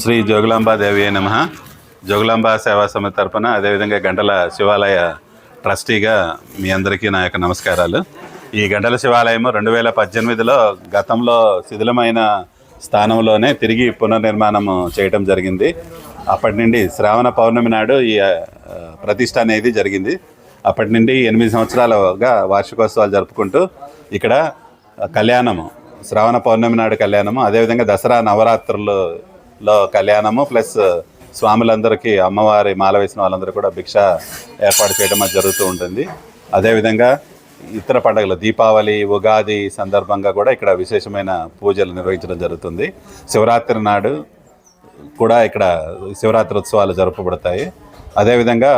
శ్రీ జోగులాంబాదేవి నమః. జోగులాంబ సేవా సమితి తరపున అదేవిధంగా గంటల శివాలయ ట్రస్టీగా మీ అందరికీ నా యొక్క నమస్కారాలు. ఈ గంటల శివాలయం 2018లో గతంలో శిథిలమైన స్థానంలోనే తిరిగి పునర్నిర్మాణం చేయడం జరిగింది. అప్పటి నుండి శ్రావణ పౌర్ణమి నాడు ఈ ప్రతిష్ట అనేది జరిగింది. అప్పటి నుండి 8 సంవత్సరాలుగా వార్షికోత్సవాలు జరుపుకుంటూ ఇక్కడ కళ్యాణము, శ్రావణ పౌర్ణమి నాడు కళ్యాణము, అదేవిధంగా దసరా నవరాత్రులలో కళ్యాణము, ప్లస్ స్వాములందరికీ అమ్మవారి మాల వేసిన వాళ్ళందరూ కూడా భిక్ష ఏర్పాటు చేయడం జరుగుతూ ఉంటుంది. అదేవిధంగా ఇతర పండుగలు దీపావళి, ఉగాది సందర్భంగా కూడా ఇక్కడ విశేషమైన పూజలు నిర్వహించడం జరుగుతుంది. శివరాత్రి నాడు కూడా ఇక్కడ శివరాత్రి ఉత్సవాలు జరుపబడతాయి. అదేవిధంగా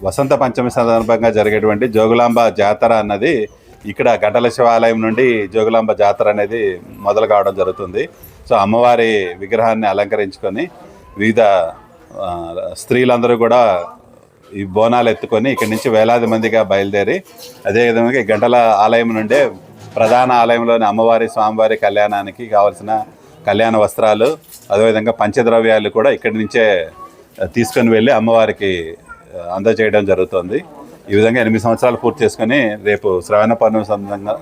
వసంత పంచమి సందర్భంగా జరిగేటువంటి జోగులాంబ జాతర అన్నది ఇక్కడ గంటల శివాలయం నుండి జోగులాంబ జాతర అనేది మొదలు కావడం జరుగుతుంది. సో అమ్మవారి విగ్రహాన్ని అలంకరించుకొని వివిధ స్త్రీలందరూ కూడా ఈ బోనాలు ఎత్తుకొని ఇక్కడి నుంచి వేలాది మందిగా బయలుదేరి అదేవిధంగా ఈ గంటల ఆలయం నుండే ప్రధాన ఆలయంలోని అమ్మవారి స్వామివారి కళ్యాణానికి కావాల్సిన కళ్యాణ వస్త్రాలు, అదేవిధంగా పంచద్రవ్యాలు కూడా ఇక్కడి నుంచే తీసుకొని వెళ్ళి అమ్మవారికి అందజేయడం జరుగుతుంది. ఈ విధంగా 8 సంవత్సరాలు పూర్తి చేసుకుని రేపు శ్రావణ పౌర్ణమి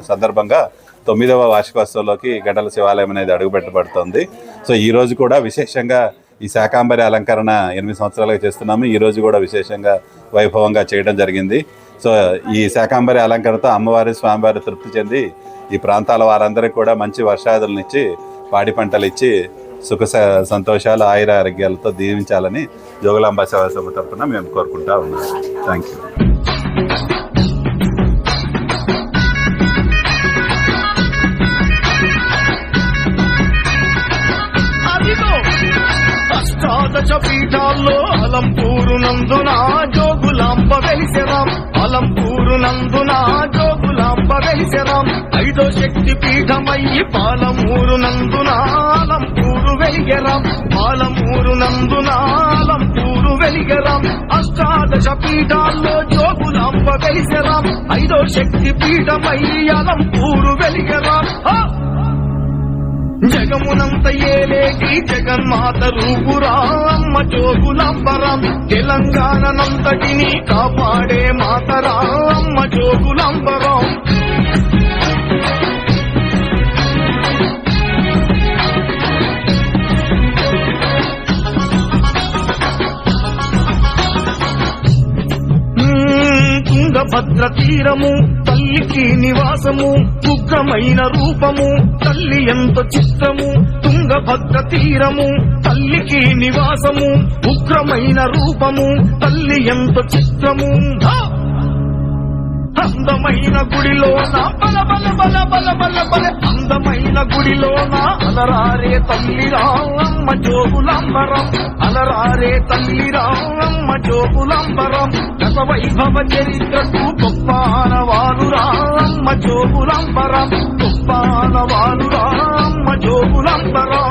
సందర్భంగా 9వ వార్షికోత్సవంలోకి గంటల శివాలయం అనేది అడుగుపెట్టబడుతుంది. సో ఈరోజు కూడా విశేషంగా ఈ శాకాంబరి అలంకరణ 8 సంవత్సరాలుగా చేస్తున్నాము. ఈరోజు కూడా విశేషంగా వైభవంగా చేయడం జరిగింది. సో ఈ శాకాంబరి అలంకరణతో అమ్మవారి స్వామివారి తృప్తి చెంది ఈ ప్రాంతాల వారందరికీ కూడా మంచి వర్షాదులను ఇచ్చి పాడి పంటలు ఇచ్చి సుఖ సంతోషాలు ఆయుర ఆరోగ్యాలతో దీవించాలని జోగులాంబ సేవా సమితి తరఫున మేము కోరుకుంటా ఉన్నాం. Thank you. అష్టాదశ పీఠాల్లో అలంపూరు నందున జోగులాంబ వెలిసెరాం, అలంపూరు నందున జోగులాంబ వెలిసెరాం. 5వ శక్తి పీఠమయ్యి పాలమూరు నందున అలంపూరు వెలిగెరాం, పాలమూరు నందున అలంపూరు వెలిగెరాం. అష్టాదశ పీఠాల్లో జోగులాంబ వెలిసెరాం, 5వ శక్తి పీఠమయ్యి అలంపూరు వెలిగెరాం. జగమునంత ఏలేటి జగన్మాత రూపురా అమ్మ జోగులాంబరాం, తెలంగాణనంతటిని కాపాడే మాతరా అమ్మ జోగులాంబరాం. తుంగభద్ర తీరము తల్లికి నివాసము, ఉగ్రమైన రూపము తల్లి ఎంతో చిత్రము. తుంగభద్ర తీరము తల్లికి నివాసము, ఉగ్రమైన రూపము తల్లి ఎంతో చిత్రము. అందమైన గుడిలోన బల బల బల బల బల బల, అందమైన గుడిలోన అలరారే తల్లిరా అమ్మ జోగులాంబరం, అలరారే తల్లిరా అమ్మ జోగులాంబరం. గత వైభవ చరిత్రకు గొప్ప ఆనవాలురా అమ్మ జోగులాంబరం, గొప్ప ఆనవాలురా అమ్మ జోగులాంబరం.